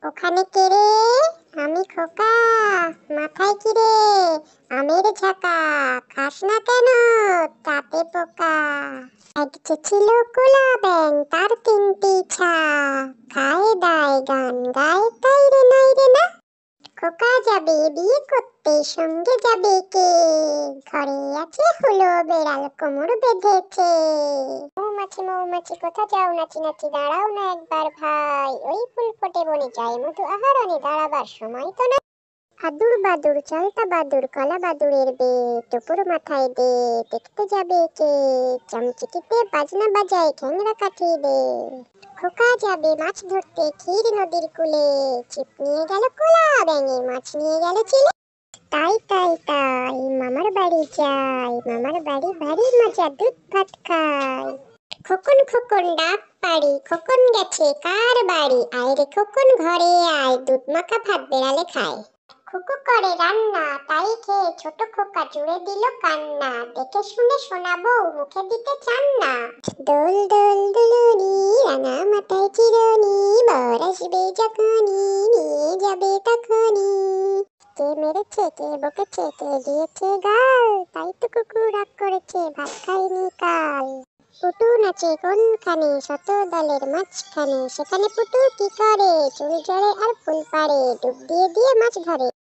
ওখানে কে রে? আমি খোকা। মাথায় কি রে? আমের ঝাঁকা। খাস না কেন? তাতে পোকা। একটি ছিল কোলা ব্যাঙ, তার তিনটি ছা। খায় দায় গান গায়, তাই রে নাই রে না। খোকা যাবে বিয়ে করতে, সঙ্গে যাবে কে? ঘরে আছে হলো বেড়াল, কোমর বেঁধেছে। মৌমাছি মৌমাছি কোথা যাও, নাচি নাচি দাঁড়াও না একবার ভাই। ওই ফুল ফোটে বনে যায় মধু আহরণে, দাঁড়াবার সময় তো না। আদুর বাদুর চালতা বাদুর, কলা বাদুরের বে। টুপুর মাথায় দে, দেখতে যাবে কে? চামচিকিতে বাজনা বাজায়, ঠ্যাংরা কাঠিয়ে দে। খোকা যাবে মাছ ধরতে ক্ষীর নদীর কূলে। ছিপ নিয়ে গেল কোলা ব্যাঙে, মাছ নিয়ে গেল চিলে। তাই তাই তাই মামার বাড়ি যাই, মামার বাড়ি ভারী মজা, দুধ ভাত খাই। খোকন খোকন ডাক পারি, খোকন গেছে কার বাড়ি? আয় রে খোকন ঘরে আয়, দুধ মাখা ভাত বেড়ালে খায়। খুকু করে রান্না, তাই খেয়ে ছোট খোকা জুড়ে দিল কান্না। দেখে শুনে শোনাবো, মুখে দিতে চান না। দোল দোল দুলুনি, রাঙা মাথায় চিরুনি, বর আসবে যখনই, নিয়ে যাবে তখনই। কে মেরেছে, কে বকেছে, কে দিয়েছে গাল? তাই তো কুকুর রাগ করেছে, ভাত খায়নি কাল। পুটু নাচে কোনখানে, শত দলের মাঝখানে। সেখানে পুটু কি করে? চুল জড়ে আর ফুল পাড়ে, ডুব দিয়ে দিয়ে মাছ ধরে।